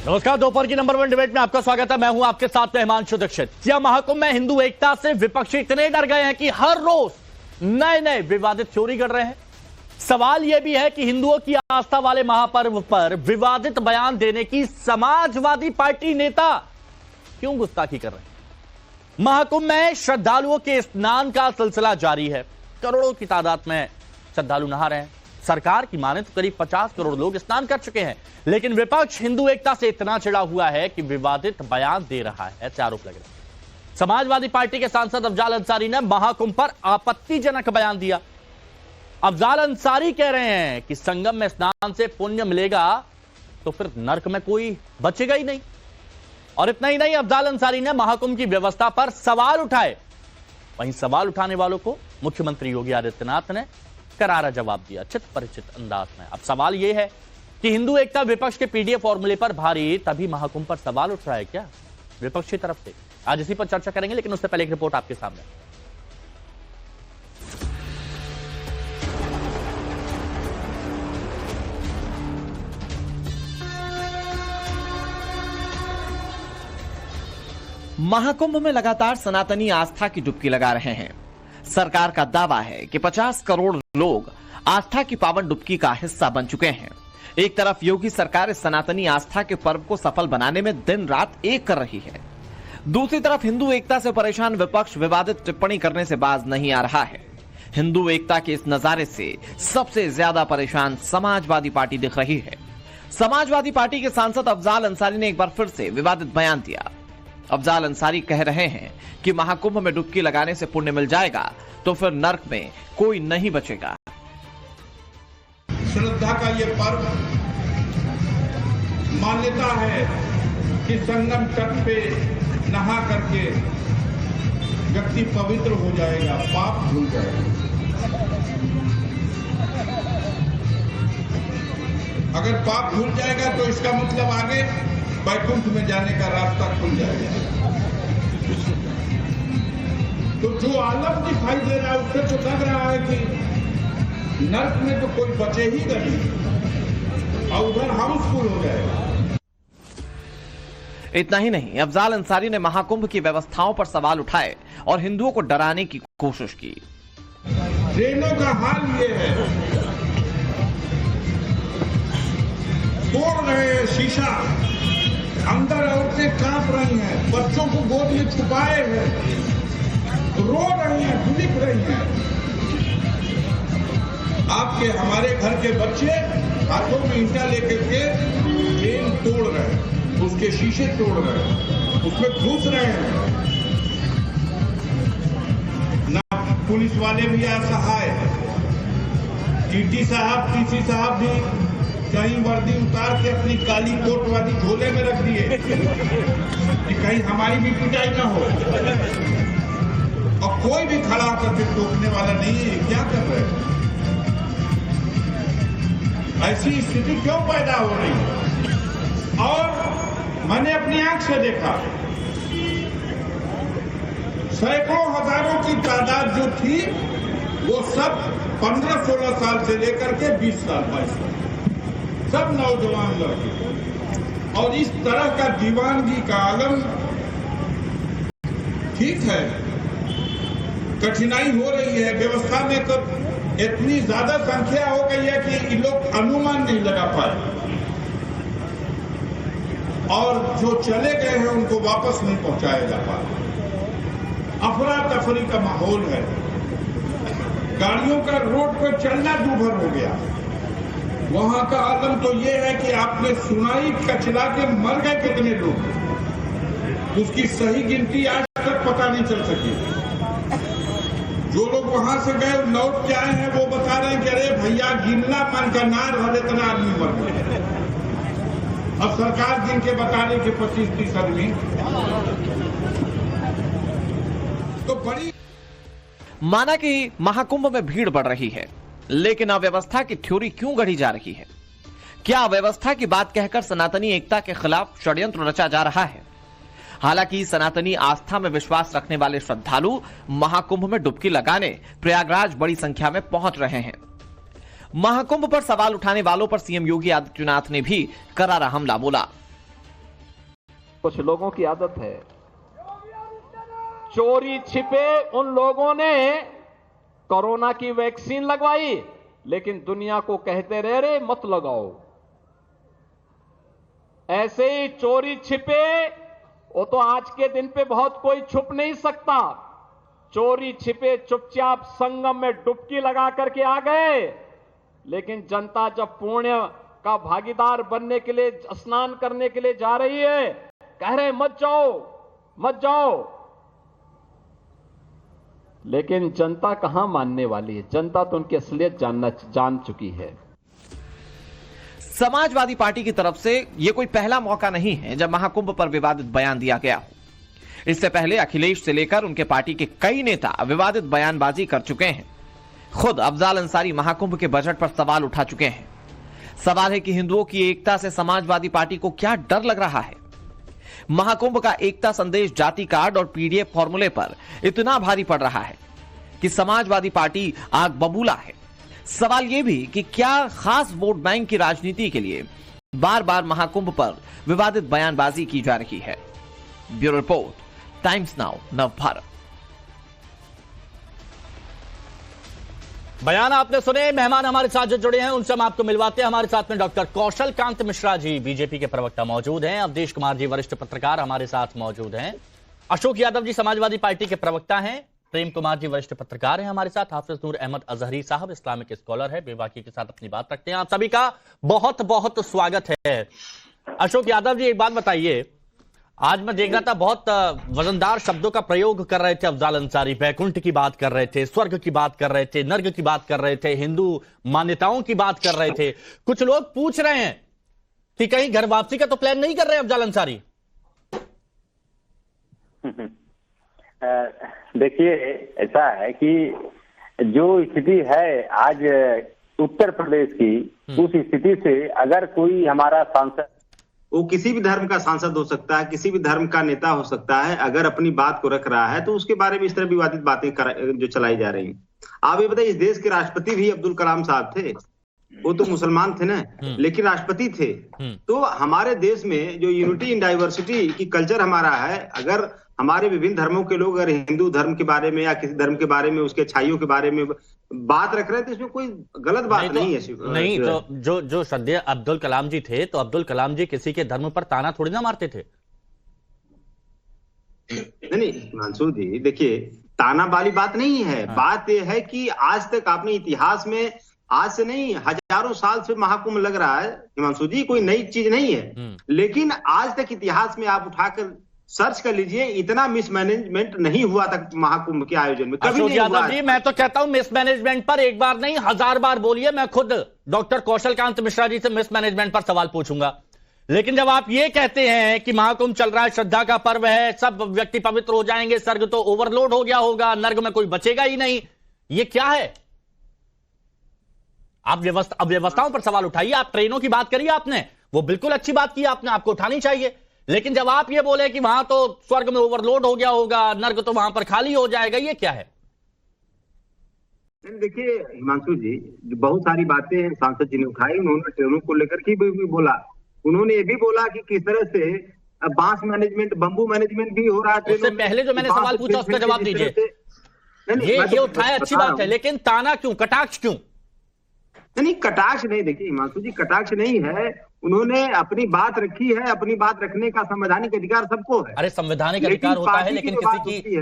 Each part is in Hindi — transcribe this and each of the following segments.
नमस्कार, दोपहर की नंबर 1 डिबेट में आपका स्वागत है। मैं हूं आपके साथ हिमांशु दीक्षित। क्या महाकुंभ में हिंदू एकता से विपक्षी इतने डर गए हैं कि हर रोज नए नए विवादित थ्योरी कर रहे हैं? सवाल यह भी है कि हिंदुओं की आस्था वाले महापर्व पर विवादित बयान देने की समाजवादी पार्टी नेता क्यों गुस्ताखी कर रहे हैं? महाकुंभ में श्रद्धालुओं के स्नान का सिलसिला जारी है। करोड़ों की तादाद में श्रद्धालु नहा रहे हैं। सरकार की माने तो करीब 50 करोड़ लोग स्नान कर चुके हैं, लेकिन विपक्ष हिंदू एकता से इतना चिढ़ा हुआ है कि विवादित बयान दे रहा है, ऐसे आरोप लग रहे हैं। समाजवादी पार्टी के सांसद अफजाल अंसारी ने महाकुंभ पर आपत्तिजनक बयान दिया। अफजाल अंसारी कह रहे हैं कि संगम में स्नान से पुण्य मिलेगा तो फिर नरक में कोई बचेगा ही नहीं। और इतना ही नहीं, अफजाल अंसारी ने महाकुंभ की व्यवस्था पर सवाल उठाए। वहीं सवाल उठाने वालों को मुख्यमंत्री योगी आदित्यनाथ ने करारा जवाब दिया, चित परिचित अंदाज में। अब सवाल यह है कि हिंदू एकता विपक्ष के पीडीए फॉर्मूले पर भारी, तभी महाकुंभ पर सवाल उठ रहा है क्या विपक्ष की तरफ से? आज इसी पर चर्चा करेंगे, लेकिन उससे पहले एक रिपोर्ट आपके सामने। महाकुंभ में लगातार सनातनी आस्था की डुबकी लगा रहे हैं। सरकार का दावा है कि 50 करोड़ लोग आस्था की पावन डुबकी का हिस्सा बन चुके हैं। एक तरफ योगी सरकार इस सनातनी आस्था के पर्व को सफल बनाने में दिन रात एक कर रही है, दूसरी तरफ हिंदू एकता से परेशान विपक्ष विवादित टिप्पणी करने से बाज नहीं आ रहा है। हिंदू एकता के इस नजारे से सबसे ज्यादा परेशान समाजवादी पार्टी दिख रही है। समाजवादी पार्टी के सांसद अफजाल अंसारी ने एक बार फिर से विवादित बयान दिया। अफजाल अंसारी कह रहे हैं कि महाकुंभ में डुबकी लगाने से पुण्य मिल जाएगा तो फिर नरक में कोई नहीं बचेगा। श्रद्धा का ये पर्व मान्यता है कि संगम तट पे नहा करके व्यक्ति पवित्र हो जाएगा, पाप धुल जाएगा। अगर पाप धुल जाएगा तो इसका मतलब आगे वैकुंठ में जाने का रास्ता खुल जाएगा। तो जो आलम दिखाई दे रहा है उससे तो लग रहा है कि नर्क में तो कोई बचे ही नहीं और उधर हाउसफुल हो जाएगा। इतना ही नहीं, अफजाल अंसारी ने महाकुंभ की व्यवस्थाओं पर सवाल उठाए और हिंदुओं को डराने की कोशिश की। ट्रेनों का हाल ये है, तोड़ रहे हैं शीशा, अंदर औरतें कांप रही हैं, बच्चों को गोद में छुपाए हैं, रो रही हैं, बिलख रही हैं। आपके हमारे घर के बच्चे हाथों में ईंटा लेकर के ट्रेन तोड़ रहे हैं, उसके शीशे तोड़ रहे हैं, उसमें घुस रहे हैं। ना पुलिस वाले भी असहाय हैं, टीटी साहब, टीसी साहब भी कहीं वर्दी उतार के अपनी काली कोट वाली झोले में रख दिए कि कहीं हमारी भी पिटाई ना हो, और कोई भी खड़ा होकर के टोकने वाला नहीं है। क्या कर रहे हैं? ऐसी स्थिति क्यों पैदा हो रही है? और मैंने अपनी आंख से देखा, सैकड़ों हजारों की तादाद जो थी वो सब 15-16 साल से लेकर के 20 साल 22 साल, सब नौजवान लड़के। और इस तरह का दीवानगी का आलम, ठीक है कठिनाई हो रही है व्यवस्था में, तो इतनी ज्यादा संख्या हो गई है कि इन लोग अनुमान नहीं लगा पाए, और जो चले गए हैं उनको वापस नहीं पहुंचाया जा पाया। अफरा तफरी का माहौल है, गाड़ियों का रोड पर चलना दूभर हो गया। वहां का आलम तो ये है कि आपने सुनाई कचला के मर गए कितने लोग, उसकी सही गिनती आज तक पता नहीं चल सकी। जो लोग वहां से गए लौट के आए हैं वो बता रहे हैं कि अरे भैया गिनना मन का नार भले इतना आदमी मर गए। अब सरकार गिन के बता रही कि 25-30 आदमी। तो बड़ी माना कि महाकुंभ में भीड़ बढ़ रही है, लेकिन अव्यवस्था की थ्योरी क्यों गढ़ी जा रही है? क्या अव्यवस्था की बात कहकर सनातनी एकता के खिलाफ षड्यंत्र रचा जा रहा है? हालांकि सनातनी आस्था में विश्वास रखने वाले श्रद्धालु महाकुंभ में डुबकी लगाने प्रयागराज बड़ी संख्या में पहुंच रहे हैं। महाकुंभ पर सवाल उठाने वालों पर सीएम योगी आदित्यनाथ ने भी करारा हमला बोला। कुछ लोगों की आदत है, चोरी छिपे उन लोगों ने कोरोना की वैक्सीन लगवाई, लेकिन दुनिया को कहते रहे रे मत लगाओ। ऐसे ही चोरी छिपे, वो तो आज के दिन पे बहुत कोई छुप नहीं सकता। चोरी छिपे चुपचाप संगम में डुबकी लगा करके आ गए, लेकिन जनता जब पुण्य का भागीदार बनने के लिए, स्नान करने के लिए जा रही है, कह रहे मत जाओ मत जाओ, लेकिन जनता कहां मानने वाली है। जनता तो उनकी असलियत जान चुकी है। समाजवादी पार्टी की तरफ से यह कोई पहला मौका नहीं है जब महाकुंभ पर विवादित बयान दिया गया हो। इससे पहले अखिलेश से लेकर उनके पार्टी के कई नेता विवादित बयानबाजी कर चुके हैं। खुद अफजाल अंसारी महाकुंभ के बजट पर सवाल उठा चुके हैं। सवाल है कि हिंदुओं की एकता से समाजवादी पार्टी को क्या डर लग रहा है। महाकुंभ का एकता संदेश जाति कार्ड और पीडीएफ फॉर्मूले पर इतना भारी पड़ रहा है कि समाजवादी पार्टी आग बबूला है। सवाल यह भी कि क्या खास वोट बैंक की राजनीति के लिए बार बार महाकुंभ पर विवादित बयानबाजी की जा रही है। Bureau report, times now, Navbharat. बयान आपने सुने। मेहमान हमारे साथ जो जुड़े हैं उनसे हम आपको मिलवाते हैं। हमारे साथ में डॉक्टर कौशल कांत मिश्रा जी, बीजेपी के प्रवक्ता मौजूद हैं। अवधेश कुमार जी, वरिष्ठ पत्रकार हमारे साथ मौजूद हैं। अशोक यादव जी, समाजवादी पार्टी के प्रवक्ता हैं। प्रेम कुमार जी, वरिष्ठ पत्रकार हैं हमारे साथ। हाफिज नूर अहमद अजहरी साहब, इस्लामिक स्कॉलर है, बेबाकी के साथ अपनी बात रखते हैं। आप सभी का बहुत बहुत स्वागत है। अशोक यादव जी, एक बात बताइए, आज मैं देख रहा था बहुत वजनदार शब्दों का प्रयोग कर रहे थे अफजाल अंसारी। बैकुंठ की बात कर रहे थे, स्वर्ग की बात कर रहे थे, नर्क की बात कर रहे थे, हिंदू मान्यताओं की बात कर रहे थे। कुछ लोग पूछ रहे हैं कि कहीं घर वापसी का तो प्लान नहीं कर रहे अफजाल अंसारी? देखिए, ऐसा है कि जो स्थिति है आज उत्तर प्रदेश की, उस स्थिति से अगर कोई हमारा सांसद, वो किसी भी धर्म का सांसद हो सकता है, किसी भी धर्म का नेता हो सकता है, अगर अपनी बात को रख रहा है तो उसके बारे में इस तरह विवादित बातें जो चलाई जा रही हैं। आप ये बताइए, इस देश के राष्ट्रपति भी अब्दुल कलाम साहब थे। वो तो मुसलमान थे ना, लेकिन राष्ट्रपति थे। तो हमारे देश में जो यूनिटी इन डाइवर्सिटी की कल्चर हमारा है, अगर हमारे विभिन्न धर्मों के लोग अगर हिंदू धर्म के बारे में या किसी धर्म के बारे में, उसके अच्छाइयों के बारे में बात रख रहे हैं तो इसमें कोई गलत बात नहीं है। नहीं तो जो श्रद्धेय अब्दुल कलाम जी थे, तो अब्दुल कलाम जी किसी के धर्म पर ताना थोड़ी ना मारते थे। नहीं हिमांशु जी, देखिए, ताना वाली बात नहीं है। बात यह है कि आज तक आपने इतिहास में, आज से नहीं हजारों साल से महाकुंभ लग रहा है हिमांशु जी, कोई नई चीज नहीं है। लेकिन आज तक इतिहास में आप उठाकर सर्च कर लीजिए, इतना मिसमैनेजमेंट नहीं हुआ था महाकुंभ के आयोजन में, कभी नहीं हुआ। जी, मैं तो कहता हूं मिसमैनेजमेंट पर एक बार नहीं 1000 बार बोलिए। मैं खुद डॉक्टर कौशल कांत मिश्रा जी से मिसमैनेजमेंट पर सवाल पूछूंगा। लेकिन जब आप ये कहते हैं कि महाकुंभ चल रहा है, श्रद्धा का पर्व है, सब व्यक्ति पवित्र हो जाएंगे, स्वर्ग तो ओवरलोड हो गया होगा, नर्क में कोई बचेगा ही नहीं, ये क्या है? आप व्यवस्थाओं पर सवाल उठाइए। आप ट्रेनों की बात करिए, आपने वो बिल्कुल अच्छी बात की, आपने, आपको उठानी चाहिए। लेकिन जब आप ये बोले कि वहां तो स्वर्ग में ओवरलोड हो गया होगा, नर्क तो वहां पर खाली हो जाएगा, ये क्या है? देखिए हिमांशु जी, बहुत सारी बातें सांसद जी ने उठाई। उन्होंने ट्रेनों को लेकर के भी बोला। उन्होंने ये भी बोला कि किस तरह से बांस मैनेजमेंट, बम्बू मैनेजमेंट भी हो रहा है। उससे पहले जो मैंने सवाल पूछा उसका जवाब दीजिए। ये उठाया, अच्छी बात है, लेकिन ताना क्यों, कटाक्ष क्यों? नहीं, कटाक्ष नहीं। देखिए हिमांशु जी, कटाक्ष नहीं है। उन्होंने अपनी बात रखी है, अपनी बात रखने का संवैधानिक अधिकार सबको है। अरे संवैधानिक अधिकार होता है, लेकिन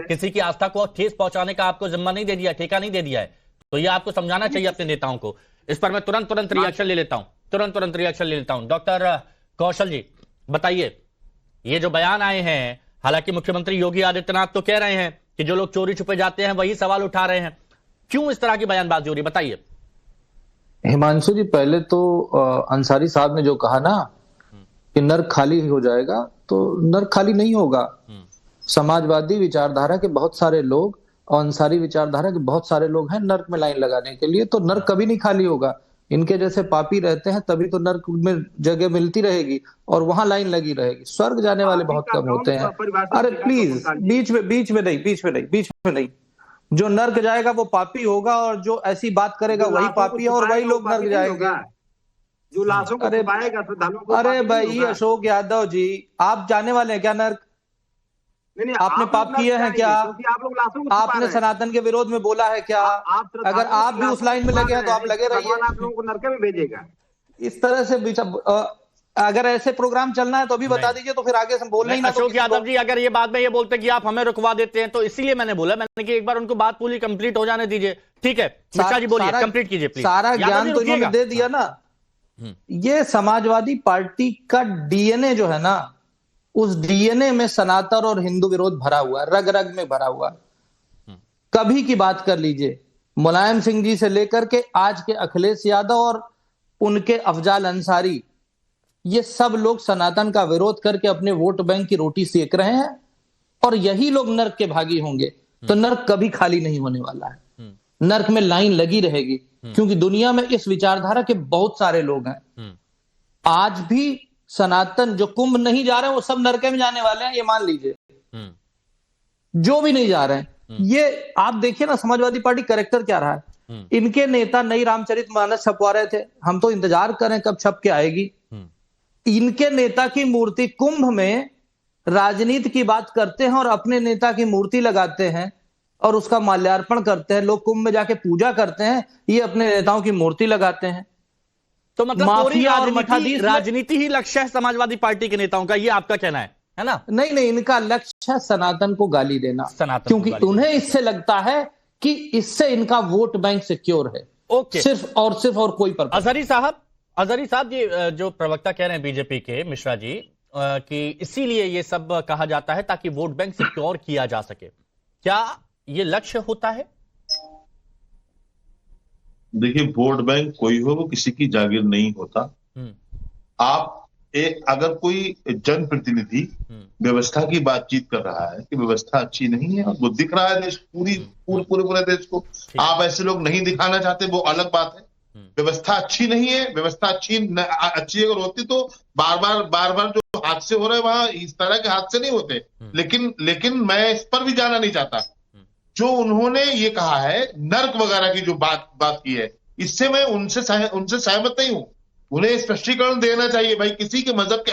किसी की आस्था को ठेस पहुंचाने का आपको जिम्मा नहीं दे दिया, ठेका नहीं दे दिया है। तो ये आपको समझाना चाहिए अपने नेताओं को। इस पर मैं तुरंत रिएक्शन ले लेता हूं। डॉक्टर कौशल जी, बताइए, ये जो बयान आए हैं, हालांकि मुख्यमंत्री योगी आदित्यनाथ तो कह रहे हैं कि जो लोग चोरी छुपे जाते हैं वही सवाल उठा रहे हैं, क्यों इस तरह की बयानबाजी हो रही है, बताइए। हिमांशु जी, पहले तो अंसारी साहब ने जो कहा ना कि नर्क खाली हो जाएगा, तो नर्क खाली नहीं होगा। समाजवादी विचारधारा के बहुत सारे लोग और अंसारी विचारधारा के बहुत सारे लोग हैं नर्क में लाइन लगाने के लिए, तो नर्क कभी नहीं खाली होगा। इनके जैसे पापी रहते हैं तभी तो नर्क में जगह मिलती रहेगी और वहां लाइन लगी रहेगी। स्वर्ग जाने वाले बहुत कम होते हैं। अरे प्लीज, बीच में नहीं। जो नर्क जाएगा वो पापी होगा, और जो ऐसी बात करेगा वही पापी है, और वही लोग नर्क जाएंगे। जो लाशों को छुपाएगा श्रद्धालुओं को, अरे भाई अशोक यादव जी, आप जाने वाले हैं क्या नर्क? नहीं, आपने पाप किए हैं क्या? क्योंकि आप लोग लाशों को छुपा आपने रहे हैं। सनातन के विरोध में बोला है क्या? अगर आप भी उस लाइन में लगे हैं तो आप लगे रहिए। भगवान आप लोगों को नरक में भेजेगा। इस तरह से अगर ऐसे प्रोग्राम चलना है तो भी बता दीजिए, तो फिर आगे से बोलना ही ना। अशोक यादव जी, अगर ये बाद में ये बोलते कि आप हमें रुकवा देते हैं, तो इसीलिए मैंने बोला, मैंने कि एक बार उनको बात पूरी कंप्लीट हो जाने दीजिए। ठीक है मिश्रा जी, बोलिए, कंप्लीट कीजिए प्लीज। सारा ज्ञान तो इन्होंने दे दिया ना। ये समाजवादी पार्टी का डीएनए जो है ना, उस डीएनए में सनातन और हिंदू विरोध भरा हुआ है, रग रग में भरा हुआ है। कभी की बात कर लीजिए, मुलायम सिंह जी से लेकर के आज के अखिलेश यादव और उनके अफजाल अंसारी, ये सब लोग सनातन का विरोध करके अपने वोट बैंक की रोटी सेक रहे हैं, और यही लोग नर्क के भागी होंगे। तो नर्क कभी खाली नहीं होने वाला है, नर्क में लाइन लगी रहेगी, क्योंकि दुनिया में इस विचारधारा के बहुत सारे लोग हैं। आज भी सनातन जो कुंभ नहीं जा रहे हैं वो सब नरक में जाने वाले हैं, ये मान लीजिए। जो भी नहीं जा रहे हैं, ये आप देखिए ना समाजवादी पार्टी कैरेक्टर क्या रहा है। इनके नेता नई रामचरितमानस छपवा रहे थे, हम तो इंतजार करें कब छप के आएगी। इनके नेता की मूर्ति कुंभ में राजनीति की बात करते हैं और अपने नेता की मूर्ति लगाते हैं और उसका माल्यार्पण करते हैं। लोग कुंभ में जाके पूजा करते हैं, ये अपने नेताओं की मूर्ति लगाते हैं। तो मतलब माफिया और मठाधीश राजनीति ही लक्ष्य है समाजवादी पार्टी के नेताओं का, ये आपका कहना है ना? नहीं, इनका लक्ष्य है सनातन को गाली देना, क्योंकि उन्हें इससे लगता है कि इससे इनका वोट बैंक सिक्योर है। ओके, सिर्फ और कोई पर्पस। अजहरी साहब, ये जो प्रवक्ता कह रहे हैं बीजेपी के मिश्रा जी, कि इसीलिए ये सब कहा जाता है ताकि वोट बैंक सिक्योर किया जा सके, क्या ये लक्ष्य होता है? देखिए, वोट बैंक कोई हो वो किसी की जागीर नहीं होता। आप अगर कोई जनप्रतिनिधि व्यवस्था की बातचीत कर रहा है कि व्यवस्था अच्छी नहीं है, और वो दिख रहा है देश पूरे देश को, आप ऐसे लोग नहीं दिखाना चाहते, वो अलग बात है। व्यवस्था अच्छी नहीं है, व्यवस्था अच्छी अगर होती तो बार बार जो हादसे हो रहे हैं वहां इस तरह के हादसे नहीं होते। लेकिन मैं इस पर भी जाना नहीं चाहता। जो उन्होंने ये कहा है नर्क वगैरह की जो बात की है, इससे मैं उनसे सहमत नहीं हूं। उन्हें स्पष्टीकरण देना चाहिए। भाई, किसी के मजहब के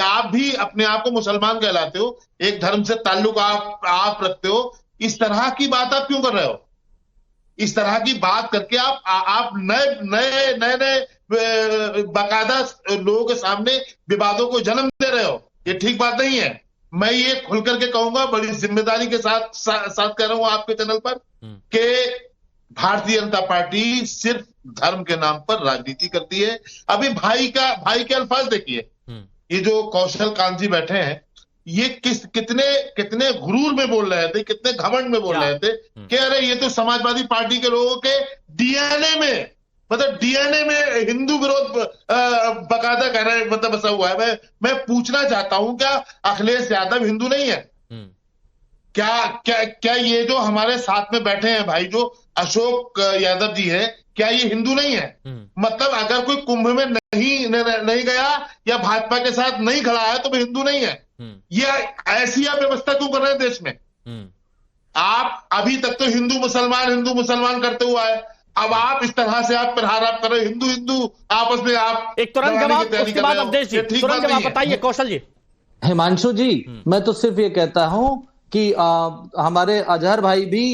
आप भी अपने आप को मुसलमान कहलाते हो, एक धर्म से ताल्लुक आप रखते हो, इस तरह की बात आप क्यों कर रहे हो? इस तरह की बात करके आप नए बाकायदा लोगों के सामने विवादों को जन्म दे रहे हो। ये ठीक बात नहीं है। मैं ये खुल करके कहूंगा, बड़ी जिम्मेदारी के साथ कह रहा हूं आपके चैनल पर, कि भारतीय जनता पार्टी सिर्फ धर्म के नाम पर राजनीति करती है। अभी भाई के अल्फाज देखिए, ये जो कौशल कांत जी बैठे हैं, ये कितने गुरूर में बोल रहे थे, कितने घमंड में बोल रहे थे कि अरे ये तो समाजवादी पार्टी के लोगों के डीएनए में, मतलब डीएनए में हिंदू विरोध बकायदा कह रहे, मतलब बसा हुआ है। मैं पूछना चाहता हूं, क्या अखिलेश यादव हिंदू नहीं है? क्या ये जो हमारे साथ में बैठे हैं भाई, जो अशोक यादव जी हैं, क्या ये हिंदू नहीं है? मतलब अगर कोई कुंभ में नहीं गया या भाजपा के साथ नहीं खड़ा है तो वो हिंदू नहीं है। ये ऐसी आप व्यवस्था क्यों कर रहे हैं देश में? आप अभी तक तो हिंदू मुसलमान करते हुआ है, अब आप इस तरह से आप प्रहार आप कर रहे हो, हिंदू आपस में आप एक तुरंत जवाब, उसके बाद अवधेश जी तुरंत जवाब बताइए। कौशल जी। हिमांशु जी, मैं तो सिर्फ ये कहता हूं कि हमारे अजहर भाई भी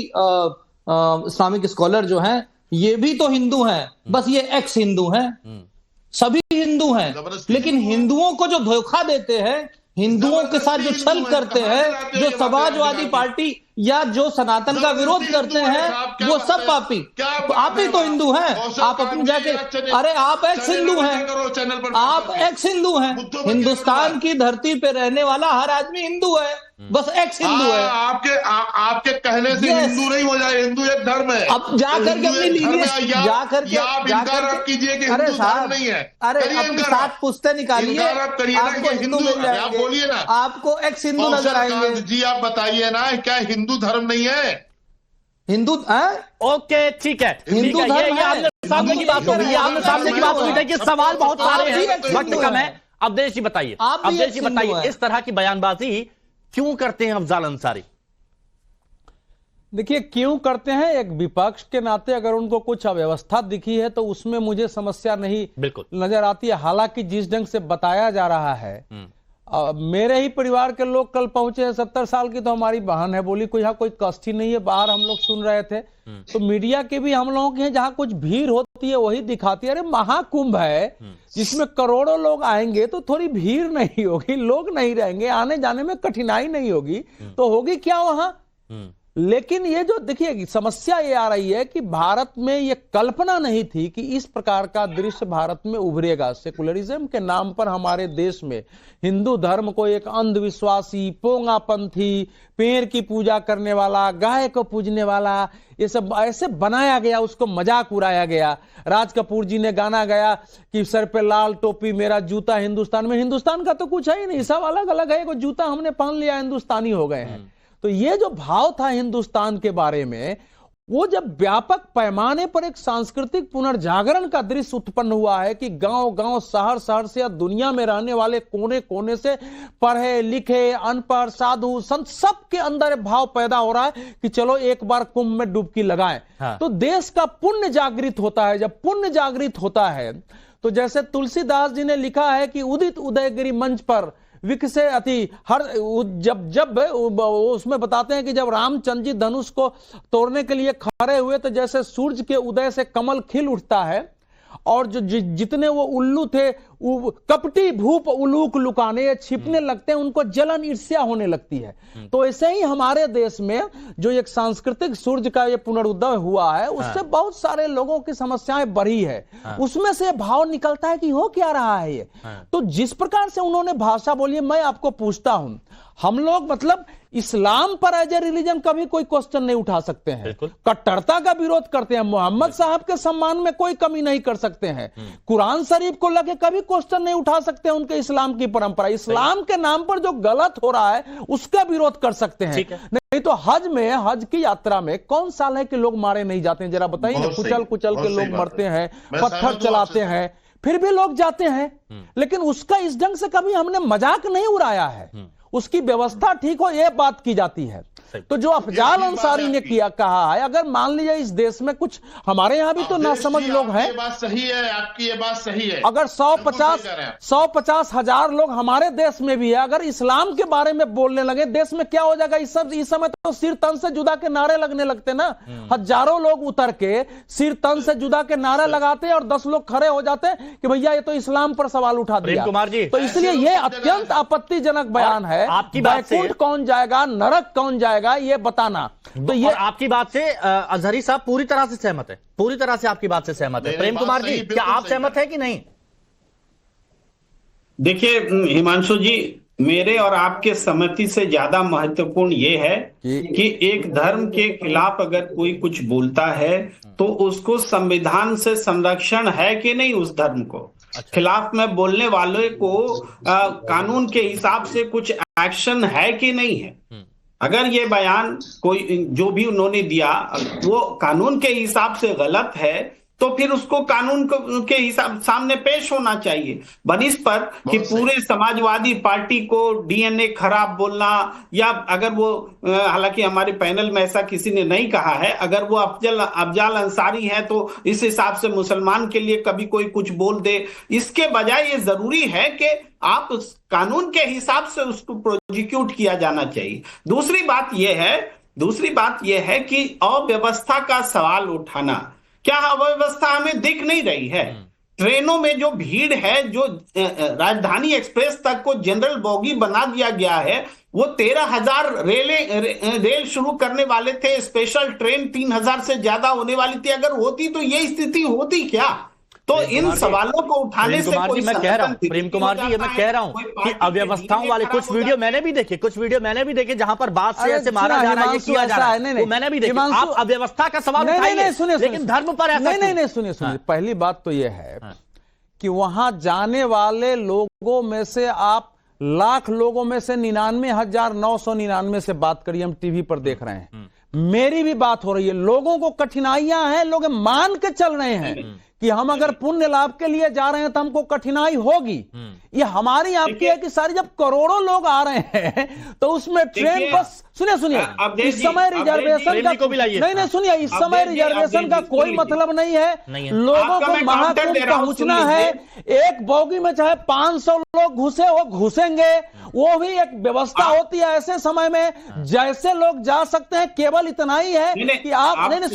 इस्लामिक स्कॉलर जो हैं, ये भी तो हिंदू हैं, बस ये एक्स हिंदू हैं। सभी हिंदू हैं, लेकिन हिंदुओं को जो धोखा देते हैं, हिंदुओं के साथ जो छल करते हैं, जो समाजवादी पार्टी या जो सनातन का विरोध करते हैं, वो सब पापी। तो आप ही तो हिंदू हैं। आप अपनी जाके, अरे आप एक्स हिंदू हैं, आप एक्स हिंदू हैं। हिंदुस्तान की धरती पे रहने वाला हर आदमी हिंदू है, बस एक्स हिंदू है। आपके कहने से हिंदू नहीं हो जाए, हिंदू एक धर्म है। अब जाकर के अपनी लीनियस जाकर कीजिए कि अरे हिंदू धर्म नहीं है। अरे अपनी 7 पुस्तकें निकालिए, आपको हिंदू मिल जाएंगे। बोलिए ना, आपको एक्स हिंदू नजर आएंगे। जी आप बताइए ना, क्या हिंदू धर्म नहीं है? हिंदू ओके, ठीक है, हिंदू धर्म है। आमने सामने की बात हो गई, आमने सामने की बात हुई है कि सवाल बहुत सारे हैं, वक्त कम है। अवधेश जी बताइए, अवधेश जी बताइए, इस तरह की बयानबाजी क्यों करते हैं अफजाल अंसारी? देखिए क्यों करते हैं, एक विपक्ष के नाते अगर उनको कुछ अव्यवस्था दिखी है तो उसमें मुझे समस्या नहीं बिल्कुल नजर आती है। हालांकि जिस ढंग से बताया जा रहा है, मेरे ही परिवार के लोग कल पहुंचे हैं, 70 साल की तो हमारी बहन है, बोली कोई यहाँ कोई कष्ट ही नहीं है। बाहर हम लोग सुन रहे थे, तो मीडिया के भी हम लोगों के हैं जहां कुछ भीड़ होती है वही दिखाती है। अरे महाकुंभ है जिसमें करोड़ों लोग आएंगे तो थोड़ी भीड़ नहीं होगी, लोग नहीं रहेंगे, आने जाने में कठिनाई नहीं होगी, तो होगी क्या वहां। लेकिन ये जो देखिए समस्या ये आ रही है कि भारत में ये कल्पना नहीं थी कि इस प्रकार का दृश्य भारत में उभरेगा। सेकुलरिज्म के नाम पर हमारे देश में हिंदू धर्म को एक अंधविश्वासी, पोंगापंथी, पेड़ की पूजा करने वाला, गाय को पूजने वाला, ये सब ऐसे बनाया गया, उसको मजाक उड़ाया गया। राज कपूर जी ने गाना गाया कि सर पे लाल टोपी मेरा जूता हिंदुस्तान में। हिंदुस्तान का तो कुछ है ही नहीं, सब अलग अलग है, वो जूता हमने पहन लिया हिंदुस्तानी हो गए हैं। तो ये जो भाव था हिंदुस्तान के बारे में, वो जब व्यापक पैमाने पर एक सांस्कृतिक पुनर्जागरण का दृश्य उत्पन्न हुआ है कि गांव गांव, शहर शहर से या दुनिया में रहने वाले कोने कोने से पढ़े लिखे, अनपढ़, साधु, संत, सबके अंदर भाव पैदा हो रहा है कि चलो एक बार कुंभ में डुबकी लगाएं। हाँ। तो देश का पुण्य जागृत होता है। जब पुण्य जागृत होता है तो जैसे तुलसीदास जी ने लिखा है कि उदित उदयगिरी मंच पर विकसे अति हर, जब उसमें बताते हैं कि जब रामचंद्र जी धनुष को तोड़ने के लिए खड़े हुए तो जैसे सूर्य के उदय से कमल खिल उठता है, और जो जितने वो उल्लू थे, कपटी भूप उलूक लुकाने, छिपने लगते हैं, उनको जलन ईर्ष्या होने लगती है। तो ऐसे ही हमारे देश में जो एक सांस्कृतिक सूर्य का ये पुनरुदय हुआ है, उससे बहुत सारे लोगों की समस्याएं बढ़ी है। उसमें से भाव निकलता है कि हो क्या रहा है ये। तो जिस प्रकार से उन्होंने भाषा बोली है, मैं आपको पूछता हूं, हम लोग मतलब इस्लाम पर एज ए रिलीजन कभी कोई क्वेश्चन नहीं उठा सकते हैं, कट्टरता का विरोध करते हैं, मोहम्मद साहब के सम्मान में कोई कमी नहीं कर सकते हैं, कुरान शरीफ को लेके कभी क्वेश्चन नहीं उठा सकते हैं, उनके इस्लाम की परंपरा, इस्लाम के नाम पर जो गलत हो रहा है उसका विरोध कर सकते हैं। नहीं तो हज में, हज की यात्रा में कौन साल है कि लोग मारे नहीं जाते हैं, जरा बताइए ना। कुचल कुचल के लोग मरते हैं, पत्थर चलाते हैं, फिर भी लोग जाते हैं। लेकिन उसका इस ढंग से कभी हमने मजाक नहीं उड़ाया है। उसकी व्यवस्था ठीक हो, यह बात की जाती है। तो जो अफजाल अंसारी ने किया कहा है, अगर मान लीजिए इस देश में कुछ हमारे यहां भी तो नासमझ लोग हैं, ये बात सही है, आपकी ये बात सही है। अगर 150 हजार लोग हमारे देश में भी है, अगर इस्लाम के बारे में बोलने लगे, देश में क्या हो जाएगा। इस समय तो सिर तन से जुदा के नारे लगने लगते ना, हजारों लोग उतर के सिर तन से जुदा के नारे लगाते हैं और 10 लोग खड़े हो जाते हैं कि भैया ये तो इस्लाम पर सवाल उठा दिया। कुमार जी, तो इसलिए ये अत्यंत आपत्तिजनक बयान है। आपकी बात से कौन जाएगा, नरक कौन जाएगा, ये बताना। तो ये आपकी बात से अजहरी साहब पूरी तरह से सहमत है, पूरी तरह से आपकी बात से सहमत है। प्रेम कुमार जी, क्या आप सहमत है कि नहीं? देखिए हिमांशु जी, मेरे और आपके सहमति से ज्यादा महत्वपूर्ण ये है कि एक धर्म के खिलाफ अगर कोई कुछ बोलता है तो उसको संविधान से संरक्षण है कि नहीं, उस धर्म को खिलाफ में बोलने वाले को कानून के हिसाब से कुछ एक्शन है कि नहीं है। अगर ये बयान कोई जो भी उन्होंने दिया वो कानून के हिसाब से गलत है तो फिर उसको कानून के हिसाब सामने पेश होना चाहिए। बनिस पर कि पूरे समाजवादी पार्टी को डीएनए खराब बोलना, या अगर वो हालांकि हमारे पैनल में ऐसा किसी ने नहीं कहा है, अगर वो अफजाल अंसारी है तो इस हिसाब से मुसलमान के लिए कभी कोई कुछ बोल दे, इसके बजाय ये जरूरी है कि आप उस कानून के हिसाब से उसको प्रोसिक्यूट किया जाना चाहिए। दूसरी बात यह है कि अव्यवस्था का सवाल उठाना, क्या अव्यवस्था हमें दिख नहीं रही है? ट्रेनों में जो भीड़ है, जो राजधानी एक्सप्रेस तक को जनरल बोगी बना दिया गया है, वो 13,000 रेल शुरू करने वाले थे, स्पेशल ट्रेन 3,000 से ज्यादा होने वाली थी। अगर होती तो ये स्थिति होती क्या? तो इन सवालों को उठाने से कोई मैं कह रहा हूं, प्रेम कुमार जी, ये मैं कह रहा हूं कि अव्यवस्थाओं वाले कुछ वीडियो मैंने भी देखे, जहाँ पर बात से ऐसे मारा जा रहा है, किया जा रहा है, वो मैंने भी देखे। आप अव्यवस्था का सवाल उठाइए, लेकिन धर्म पर ऐसा नहीं, सुनिए। पहली बात तो यह है कि वहां जाने वाले लोगों में से आप लाख लोगों में से 99,999 से बात करिए, हम टीवी पर देख रहे हैं, मेरी भी बात हो रही है, लोगों को कठिनाइयां हैं, लोग मान के चल रहे हैं कि हम अगर पुण्य लाभ के लिए जा रहे हैं तो हमको कठिनाई होगी। ये हमारी आपकी है कि सारी जब करोड़ों लोग आ रहे हैं तो उसमें ट्रेन बस सुनिए इस समय रिजर्वेशन का नहीं सुनिए, इस समय रिजर्वेशन का कोई मतलब नहीं है। लोगों को महाकुंभ पहुंचना है, एक बोगी में चाहे 500 लोग घुसे वो घुसेंगे, वो भी एक व्यवस्था होती है ऐसे समय में जैसे लोग जा सकते हैं। केवल इतना ही है कि आप नहीं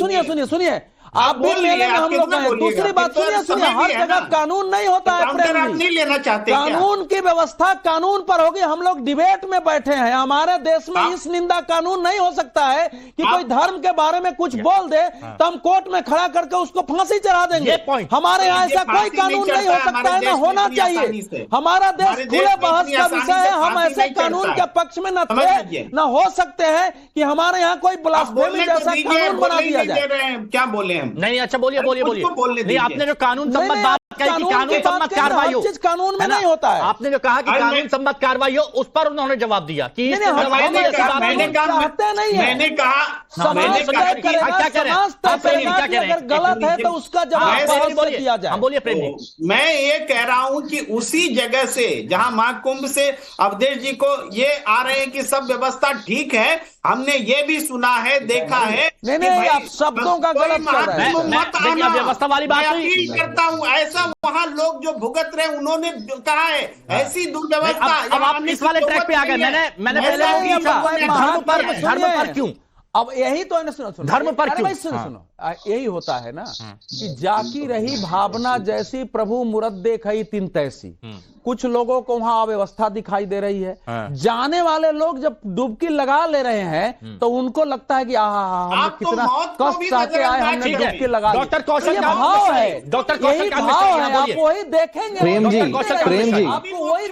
सुनिए आप भी मेले में हम लोग हैं। दूसरी बात सुनिए, हर जगह कानून नहीं होता है प्रेम जी, लेना चाहते कानून की व्यवस्था कानून पर होगी। हम लोग डिबेट में बैठे हैं, हमारे देश में इस निंदा कानून नहीं हो सकता है कि कोई धर्म के बारे में कुछ बोल दे तो हम कोर्ट में खड़ा करके उसको फांसी चढ़ा देंगे। हमारे यहाँ ऐसा कोई कानून नहीं हो सकता है, ना होना चाहिए। हमारा देश खुले बहस का विषय है, हम ऐसे कानून के पक्ष में न थे न हो सकते हैं कि हमारे यहाँ कोई ब्लास्फेमी जैसा कानून बना दिया जाए। क्या बोले नहीं, अच्छा बोलिए नहीं, आपने जो कानून सम्मत बात कही कि कानून सम्मत कार्रवाई हो, कानून में नहीं होता है। आपने जो कहा कि कानून सम्मत कार्रवाई हो, उस पर उन्होंने जवाब दिया कि मैंने कहा अगर गलत है तो उसका जवाब दिया जाए। बोलिए प्रेम जी। मैं ये कह रहा हूं कि उसी जगह से जहां महाकुंभ से अवधेश जी को ये आ रहे हैं कि सब व्यवस्था ठीक है, हमने ये भी सुना है, देखा है। नहीं, आप शब्दों का गलत कर रहे हैं। मत आना, व्यवस्था वाली बात मैं अपील करता हूं। ऐसा वहां लोग जो भुगत रहे उन्होंने कहा है, ऐसी दुर्व्यवस्था। अब आप इस वाले ट्रैक पे आ गए। मैंने पहले धर्म पर क्यों, अब यही तो है। सुनो धर्म पर क्यों? सुनो यही होता है ना कि जाकी रही भावना जैसी प्रभु मूरत देखई तिन तैसी। कुछ लोगों को वहां अव्यवस्था दिखाई दे रही है। जाने वाले लोग जब डुबकी लगा ले रहे हैं तो उनको लगता है कि हमने कितना कष्ट सह के आए, हमने डुबकी लगा ली। डॉक्टर कौशल भाव है, यही भाव है, आप वही देखेंगे।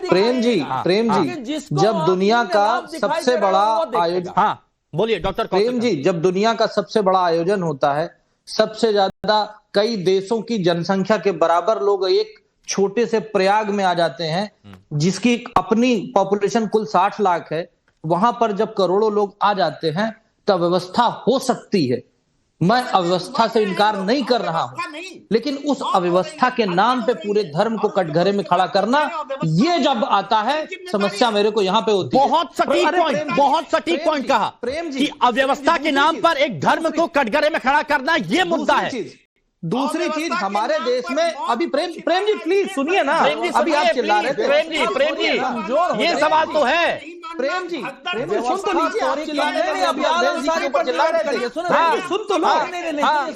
प्रेम जी, जब दुनिया का सबसे बड़ा आयोजन, बोलिए डॉक्टर प्रेम जी, जब दुनिया का सबसे बड़ा आयोजन होता है, सबसे ज्यादा कई देशों की जनसंख्या के बराबर लोग एक छोटे से प्रयाग में आ जाते हैं, जिसकी अपनी पॉपुलेशन कुल 60 लाख है, वहां पर जब करोड़ों लोग आ जाते हैं तो व्यवस्था हो सकती है। मैं अव्यवस्था से इनकार नहीं कर रहा हूं, लेकिन उस अव्यवस्था के नाम पे पूरे धर्म को कटघरे में खड़ा करना, ये जब आता है समस्या मेरे को यहाँ पे होती है। बहुत सटीक पॉइंट कहा प्रेम जी कि अव्यवस्था के नाम पर एक धर्म को कटघरे में खड़ा करना ये मुद्दा है। दूसरी चीज हमारे देश में अभी प्रेम जी प्लीज सुनिए ना, अभी आप चिल्ला रहे थे। प्रेम जी ये सवाल तो है। प्रेम जी सुन तो लीजिए, आप चिल्ला रहे थे, अभी आप चिल्ला रहे थे। सुन तो लो।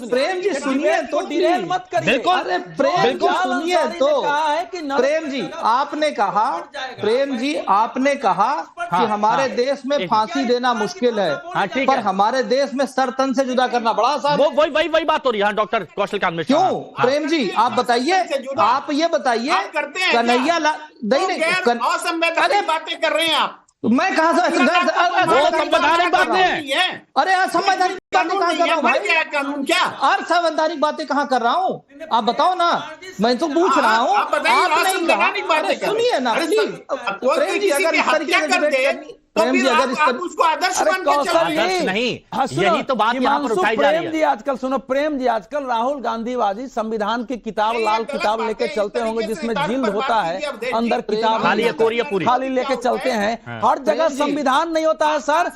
प्रेम जी सुनिए तो, डिरेल मत करिए। बिल्कुल सुनिए तो। प्रेम जी आपने कहा कि हमारे देश में फांसी देना मुश्किल है, पर हमारे देश में सर तन से जुदा करना बड़ा आसान। वही बात हो रही है डॉक्टर कौशल कांत मिश्रा। क्यों प्रेम जी आप बताइए, आप ये बताइए कन्हैया असंवैधानिक बातें कर रहे हैं आप। मैं कहा संवैधानिक बातें, अरे असंवैधानिक बातें कहाँ कर रहा हूँ भाई? कानून क्या असंवैधानिक बातें कहाँ कर रहा हूँ? आप बताओ ना, मैं तो पूछ रहा हूँ। आप नहीं कहा, सुनिए ना प्रेम जी, अगर इस तरीके से प्रेम जी, अगर उसको आदर्श नहीं, यही तो बात यहाँ पर उठाई जा रही है। जी आजकल सुनो प्रेम जी, आजकल राहुल गांधीवादी संविधान की किताब, लाल किताब लेके चलते होंगे जिसमें जिल्द होता है, अंदर किताब खाली लेके चलते हैं। हर जगह संविधान नहीं होता है सर,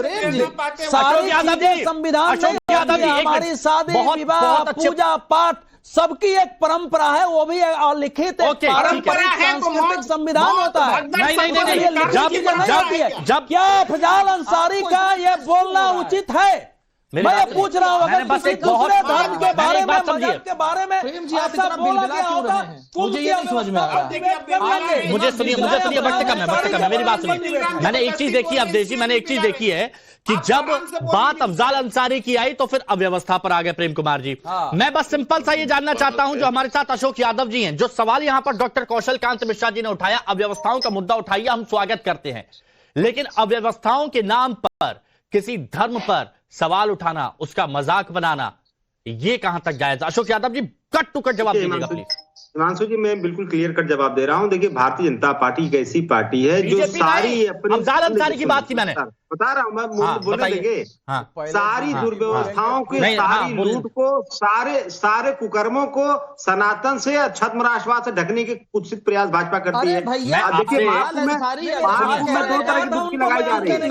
सारी चीजें संविधान नहीं होती है। हमारी शादी विवाह पूजा पाठ सबकी एक परंपरा है, वो भी लिखित पारंपरिक सांस्कृतिक संविधान होता है। नहीं, जब क्या अफजाल अंसारी का ये बोलना उचित है? मैं पूछ रहा हूँ, अगर किसी दूसरे धर्म के बारे में, मजहब के बारे में ऐसा बोला गया होता, मुझे ये नहीं समझ में आ रहा। मुझे सुनिए वक्त कम है, मेरी बात सुनिए। मैंने एक चीज देखी अवधेश जी, मैंने एक चीज देखी है कि जब बात अफजाल अंसारी की आई तो फिर अव्यवस्था पर आ गए प्रेम कुमार जी। मैं बस सिंपल सा ये जानना चाहता हूं, जो हमारे साथ अशोक यादव जी हैं, जो सवाल यहां पर डॉक्टर कौशल कांत मिश्रा जी ने उठाया, अव्यवस्थाओं का मुद्दा उठाइए, हम स्वागत करते हैं, लेकिन अव्यवस्थाओं के नाम पर किसी धर्म पर सवाल उठाना, उसका मजाक बनाना, ये कहां तक जायज? Ashok Yadav ji cut to cut जवाब दीजिएगा प्लीज। हिमांशु जी मैं बिल्कुल क्लियर कट जवाब दे रहा हूं। देखिए भारतीय जनता पार्टी एक ऐसी पार्टी है जो सारी अपनी, अफजाल अंसारी की बात की मैंने, बता रहा हूँ मैं, बोलने बताइए। देंगे। हाँ, सारी दुर्व्यवस्थाओं की, नहीं, सारी बोलिए। लूट को, सारे कुकर्मों को सनातन से, छद्म राष्ट्रवाद से ढकने के कुत्सित प्रयास भाजपा करती है। भैया, अब देखिए, आपसे- महाकुंभ में 2 तरह की डुबकी लगाई जा रही है।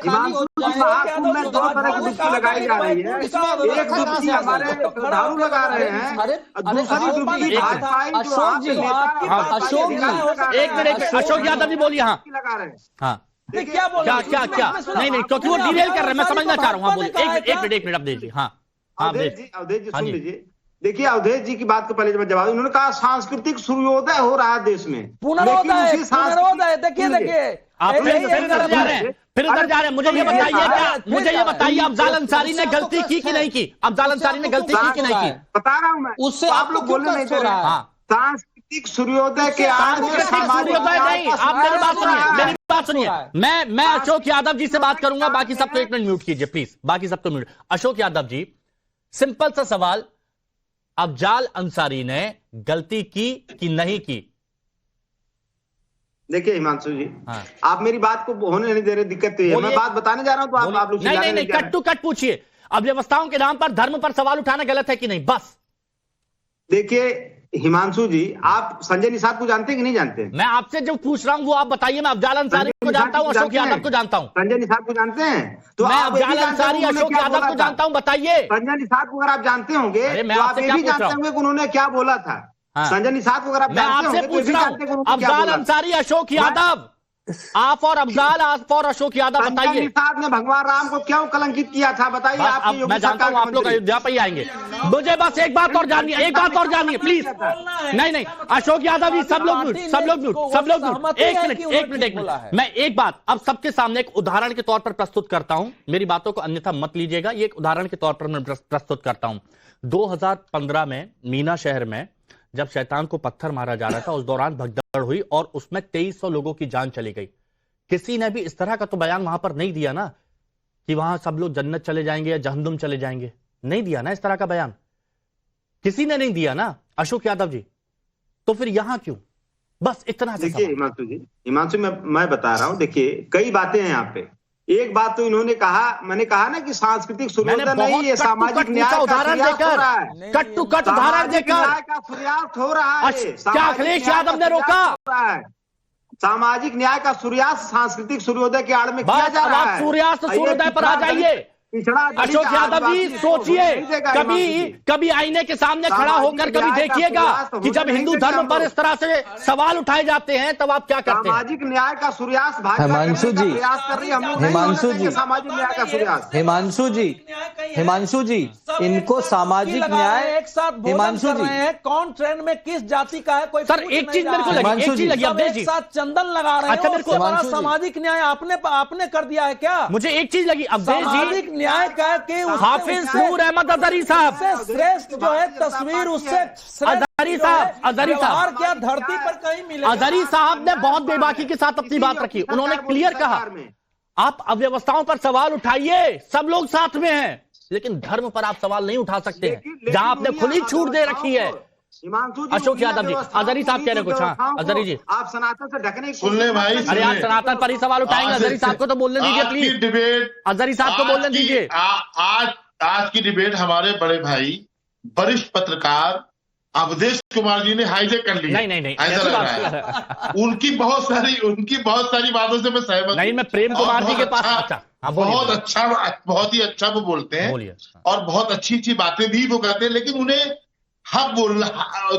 महाकुंभ में 2 तरह की डुबकी लगाई जा रही है। एक डुबकी हमारे श्रद्धालु लगा रहे हैं, और दूसरी डुबकी भाजपाई जो अशोक जी, अशोक जी, एक मिनट, अशोक यादव जी बोलिए। हाँ लगा रहे हैं। हाँ, क्या बोल क्या रहे क्या हैं? क्या नहीं नहीं, क्योंकि वो डिटेल कर रहे हैं, मैं समझना चाह रहा हूँ। हाँ बोलिए, एक मिनट अब दीजिए। हाँ हाँ, अवधेश जी सुन लीजिए। देखिए, अवधेश जी की बात को पहले जब जवाब, उन्होंने कहा सांस्कृतिक सूर्योदय हो रहा है देश में, पुनरोदय, देखिए आप फिर उधर जा रहे हैं, मुझे ये बताइए, अफजाल अंसारी ने गलती की कि नहीं की? अफजाल अंसारी ने गलती की कि नहीं की? बता रहा हूं मैं, उससे आप लोग बोलने नहीं दे रहे हैं। हाँ, सांस्कृतिक सूर्योदय के आड़ में सामाजिक सूर्योदय नहीं, आप मेरी बात सुनिए, मेरी बात सुनिए। मैं अशोक यादव जी से बात करूंगा, बाकी सबको 1 मिनट म्यूट कीजिए प्लीज, बाकी सबको म्यूट। अशोक यादव जी, सिंपल सा सवाल, अफजाल अंसारी ने गलती की कि नहीं की? देखिए हिमांशु जी, हाँ, आप मेरी बात को होने नहीं दे रहे, दिक्कत तो ये है। मैं बात बताने जा रहा हूं तो आप लोग नहीं, कट टू कट पूछिए। अब व्यवस्थाओं के नाम पर धर्म पर सवाल उठाना गलत है कि नहीं, बस। देखिए हिमांशु जी, आप संजय निषाद को जानते हैं कि नहीं जानते? मैं आपसे जो पूछ रहा हूं वो आप बताइए। मैं अफजाल अंसारी को जानता हूं, अशोक यादव को जानता हूं। संजय निषाद को जानते हैं? तो मैं आप ये भी अफजाल जानते अंसारी, होंगे अशोक क्या यादव बोला को था? जानता हूं, बताइए। संजय निषाद को अगर आप जानते होंगे अरे मैं तो आप आपसे ये क्या भी पूछ रहा जानते हूं? होंगे कि उन्होंने क्या बोला था। हाँ। संजय निषाद को अगर आप मैं जानते आपसे होंगे तो ये पूछ भी रहा जानते हूं, हैं कि उन्होंने क्या अफजाल बोला था। अंसारी, अशोक यादव, आप और अफजाल, आप और अशोक यादव, संजय बताइए। निषाद ने भगवान राम को क्यों कलंकित किया था, बताइए। बस आपकी अब योगी मैं जानता सरकार हूं के आप लोग मंत्री। अयोध्या पर ही आएंगे। मुझे बस एक बात और जाननी है, प्लीज। नहीं, अशोक यादव जी, सब लोग म्यूट। एक मिनट। मैं एक बात अब सबके सामने एक उदाहरण के तौर पर प्रस्तुत करता हूं, मेरी बातों को अन्यथा मत लीजिएगा, ये एक उदाहरण के तौर पर मैं प्रस्तुत करता हूं। 2015 में मीना शहर में जब शैतान को पत्थर मारा जा रहा था, उस दौरान भगदड़ हुई और उसमें 2300 लोगों की जान चली गई। किसी ने भी इस तरह का तो बयान वहां पर नहीं दिया ना कि वहां सब लोग जन्नत चले जाएंगे या जहन्नुम चले जाएंगे, नहीं दिया ना इस तरह का बयान, किसी ने नहीं दिया ना अशोक यादव जी। तो फिर यहां क्यों? बस इतना सा देखिए हिमांशु जी, मैं बता रहा हूं, देखिए कई बातें हैं यहाँ पे। एक बात तो इन्होंने कहा, मैंने कहा ना कि सांस्कृतिक सूर्योदय नहीं, ये सामाजिक न्याय का उदाहरण सूर्यास्त हो रहा है। देकर, कट टू कट उदाहरण देकर न्याय का सूर्यास्त हो रहा है। क्या अखिलेश यादव ने रोका? सामाजिक न्याय का सूर्यास्त सांस्कृतिक सूर्योदय के आड़ में किया जा रहा है। सूर्यास्त सूर्योदय पर आ जाइए। अशोक यादव जी सोचिए, कभी आईने के सामने खड़ा होकर कभी देखिएगा कि जब हिंदू धर्म पर इस तरह से सवाल उठाए जाते हैं तब आप क्या करते हैं? सामाजिक न्याय का सूर्यास्त भाजपा हिमांशु जी, प्रयास कर रही है। हम लोग हिमांशु जी, सामाजिक न्याय का सूर्यास्त। हिमांशु जी, इनको सामाजिक न्याय, एक साथ हिमांशु जी, कौन ट्रेन में किस जाति का है कोई सर एक चीज मेरे को लगी, एक चीज लगी अवधेश जी, एक साथ चंदन लगा रहे हैं। अच्छा, मेरे को बड़ा सामाजिक न्याय आपने कर दिया है क्या? मुझे एक चीज लगी अवधेश जी, सामाजिक न्याय का कि हाफिज नूर अहमद अजहरी साहब, श्रेष्ठ जो है तस्वीर, उससे अजहरी साहब क्या धरती पर कहीं मिलेगा? अजहरी साहब ने बहुत बेबाकी के साथ अपनी बात रखी। उन्होंने क्लियर कहा, आप अव्यवस्थाओं पर सवाल उठाइए, सब लोग साथ में हैं, लेकिन धर्म पर आप सवाल नहीं उठा सकते हैं, जहां आपने खुली छूट दे रखी है। अशोक यादव जी, अजहरी साहब कह रहे कुछ? हाँ अजहरी जी, आप सनातन से ढकने सुन ले भाई, अरे आप सनातन पर ही सवाल उठाएंगे, अजहरी साहब को तो बोलने दीजिए प्लीज। डिबेट अजहरी साहब को बोलने दीजिए। आज की डिबेट हमारे बड़े भाई वरिष्ठ पत्रकार अवधेश कुमार जी ने हाईजेक कर ली। नहीं ऐसा लग रहा है। उनकी बहुत सारी बातों से मैं सहमत नहीं। मैं प्रेम कुमार जी के पास बहुत ही अच्छा वो बोलते हैं और बहुत अच्छी बातें भी वो कहते हैं, लेकिन उन्हें हक बोलना,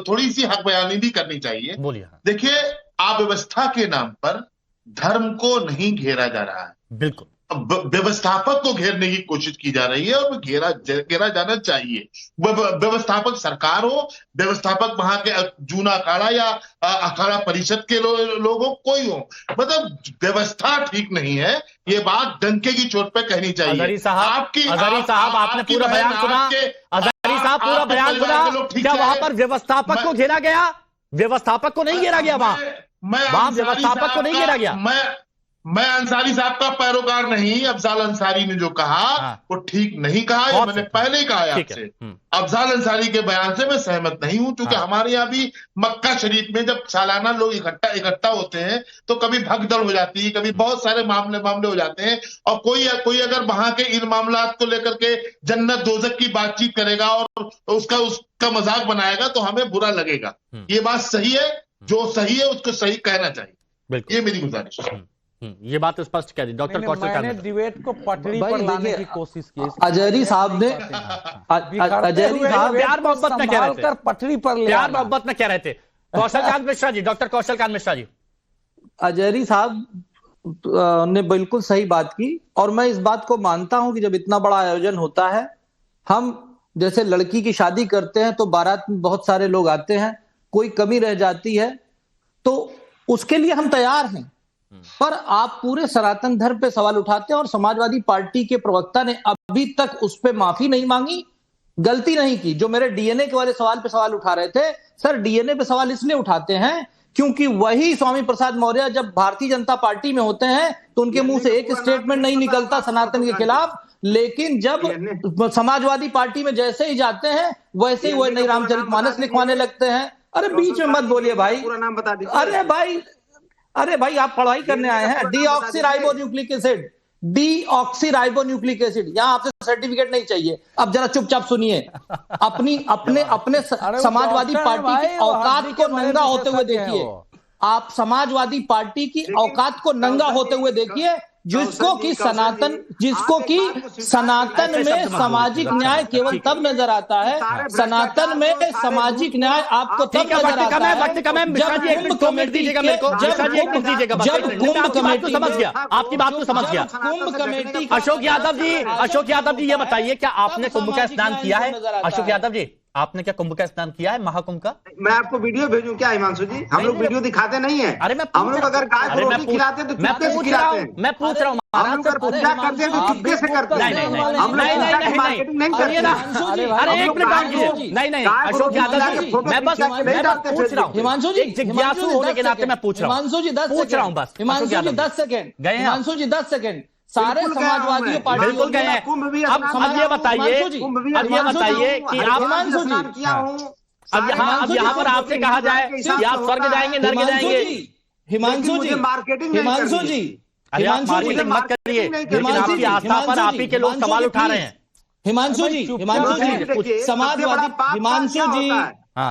थोड़ी सी हक बयानी भी करनी चाहिए। बोलिए। देखिए, अव्यवस्था के नाम पर धर्म को नहीं घेरा जा रहा है, बिल्कुल व्यवस्थापक को घेरने की कोशिश की जा रही है और घेरा जाना चाहिए। व्यवस्थापक सरकार हो, व्यवस्थापक वहां के जूना अखाड़ा या अखाड़ा परिषद के लोग हो, कोई हो, मतलब व्यवस्था ठीक नहीं है, ये बात डंके की चोट पे कहनी चाहिए। अजहरी साहब आपने पूरा बयान सुना? अजहरी साहब पूरा बयान सुना? क्या वहां पर व्यवस्थापक को घेरा गया? व्यवस्थापक को नहीं घेरा गया, वहां व्यवस्थापक को नहीं घेरा गया। मैं अंसारी साहब का पैरोकार नहीं, अफजाल अंसारी ने जो कहा वो ठीक नहीं कहा, ये मैंने पहले ही कहा है आपसे। अफजाल अंसारी के बयान से मैं सहमत नहीं हूं, क्योंकि हमारे यहाँ भी मक्का शरीफ में जब सालाना लोग इकट्ठा होते हैं तो कभी भगदड़ हो जाती है, कभी बहुत सारे मामले हो जाते हैं, और कोई अगर वहां के इन मामलात को लेकर के जन्नत दोजख की बातचीत करेगा और उसका मजाक बनाएगा तो हमें बुरा लगेगा। ये बात सही है, जो सही है उसको सही कहना चाहिए, ये मेरी गुजारिश है। ये बात स्पष्ट कह दी डॉक्टर कौशल। मैंने डिबेट को पटरी पर लाने की कोशिश की। अजहरी साहब ने प्यार मोहब्बत में कह रहे थे, पटरी पर प्यार मोहब्बत में कह रहे थे। कौशल कांत मिश्रा जी, डॉक्टर कौशल कांत मिश्रा जी। अजहरी साहब ने बिल्कुल सही बात की, और मैं इस बात को मानता हूं कि जब इतना बड़ा आयोजन होता है, हम जैसे लड़की की शादी करते हैं तो बारात में बहुत सारे लोग आते हैं, कोई कमी रह जाती है तो उसके लिए हम तैयार हैं, पर आप पूरे सनातन धर्म पे सवाल उठाते हैं, और समाजवादी पार्टी के प्रवक्ता ने अभी तक उस पे माफी नहीं मांगी, गलती नहीं की। जो मेरे डीएनए के वाले सवाल पे सवाल उठा रहे थे, सर डीएनए पे सवाल इसलिए उठाते हैं क्योंकि वही स्वामी प्रसाद मौर्य जब भारतीय जनता पार्टी में होते हैं तो उनके मुंह से एक स्टेटमेंट नहीं निकलता सनातन के खिलाफ, लेकिन जब समाजवादी पार्टी में जैसे ही जाते हैं वैसे ही वही नई रामचरितमानस लिखवाने लगते हैं। अरे बीच में मत बोलिए भाई, पूरा नाम बता दीजिए। अरे भाई आप पढ़ाई करने आए हैं। डीऑक्सीराइबोन्यूक्लिक एसिड, डीऑक्सीराइबोन्यूक्लिक एसिड, यहाँ आपसे सर्टिफिकेट नहीं चाहिए। अब जरा चुपचाप सुनिए, अपने समाजवादी पार्टी की औकात को नंगा होते हुए देखिए। आप समाजवादी पार्टी की औकात को नंगा होते हुए देखिए, जिसको कि सनातन में सामाजिक न्याय केवल तब नजर आता है, सनातन में सामाजिक न्याय आपको तब नजर आता है वक्त कम है। मिश्रा जी एक मिनट दीजिएगा मेरे को, मिश्रा जी एक मिनट दीजिएगा, जब कुंभ कमेटी समझ गया, आपकी बात को समझ गया। कुंभ कमेटी अशोक यादव जी ये बताइए, क्या आपने कुंभ का स्नान किया है? अशोक यादव जी, आपने क्या कुंभ का स्नान किया है, महाकुंभ का? मैं आपको वीडियो भेजूं क्या हिमांशु जी? हम लोग वीडियो दिखाते नहीं है। अरे हम लोग अगर गाय को रोटी खिलाते तो चुपके से खिलाते हैं। मैं पूछ रहा हूँ, हम लोग अगर पूजा करते हैं तो चुपके से करते हैं। हम लोग पूजा की मार्केटिंग नहीं करते। अरे एक मिनट काम कीजिए। नहीं अशोक यादव जी, मैं बस पूछ रहा हूँ, हिमांशु जी, जिज्ञासु होने के नाते मैं पूछ रहा हूँ। हिमांशु जी 10 सेकंड, हिमांशु जी 10 सेकंड। सारे समाजवादी पार्टी बिल्कुल गए हैं। अब ये बताइए कि आप हिमांशु जी, अब यहाँ पर आपसे कहा जाए कि आप स्वर्ग जाएंगे, नर्क जाएंगे। हिमांशु जी, हिमांशु जी, अरे आप मार्केटिंग मत करिए, लेकिन आपकी आस्था पर आप ही के लोग सवाल उठा रहे हैं। हिमांशु जी, समाजवादी,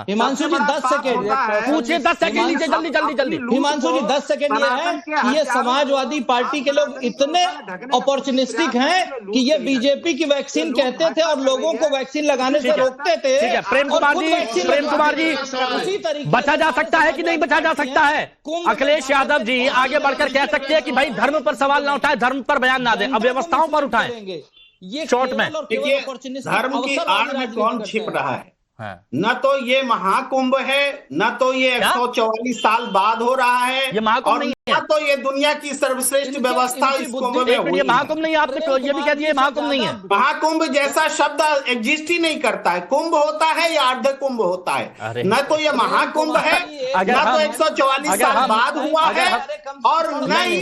हिमांशु जी 10 सेकेंड पूछिए, 10 सेकेंड लीजिए, जल्दी। हिमांशु जी 10 सेकेंड ये है कि ये समाजवादी पार्टी के लोग इतने अपॉर्चुनिस्टिक हैं कि ये बीजेपी की वैक्सीन कहते थे और लोगों को वैक्सीन लगाने से रोकते थे। ठीक है, प्रेम कुमार जी, बचा जा सकता है कि नहीं बचा जा सकता है? अखिलेश यादव जी आगे बढ़कर कह सकते हैं कि भाई धर्म पर सवाल ना उठाए, धर्म पर बयान ना दें, अव्यवस्थाओं पर उठाएं। ये शॉर्ट में देखिए, धर्म की आड़ में कौन छिप रहा है? न तो ये महाकुंभ है, न तो ये 144 साल बाद हो रहा है, ये महाकुंभ नहीं है, न तो ये दुनिया की सर्वश्रेष्ठ व्यवस्था इस कुंभ में हुई। ये महाकुंभ नहीं है, आपने ये भी कह दिया महाकुंभ नहीं है। महाकुंभ जैसा शब्द एग्जिस्ट ही नहीं करता है। कुंभ होता है या अर्ध कुंभ होता है, न तो ये महाकुंभ है, न तो 144 साल बाद हुआ है, और न ही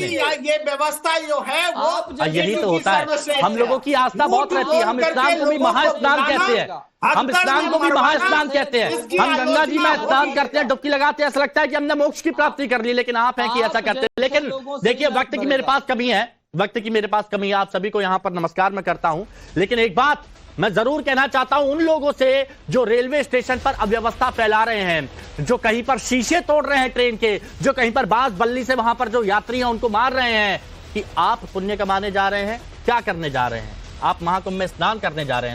ये व्यवस्था जो है वो। यही तो होता है, हम लोगों की आस्था बहुत रहती है। हम इस्लाम को भी महास्नान कहते हैं, हम स्नान को भी महास्नान कहते हैं। हम गंगा जी में स्नान करते हैं, डुबकी लगाते हैं, ऐसा लगता है कि हमने मोक्ष की प्राप्ति कर ली, लेकिन आप हैं कि ऐसा करते हैं। लेकिन देखिए, वक्त की मेरे पास कमी है, आप सभी को यहां पर नमस्कार मैं करता हूं। लेकिन एक बात मैं जरूर कहना चाहता हूं उन लोगों से जो रेलवे स्टेशन पर अव्यवस्था फैला रहे हैं, जो कहीं पर शीशे तोड़ रहे हैं ट्रेन के, जो कहीं पर बांस बल्ली से वहां पर जो यात्री हैं उनको मार रहे हैं, कि आप पुण्य कमाने जा रहे हैं, क्या करने जा रहे हैं? आप महाकुंभ में स्नान करने जा रहे हैं।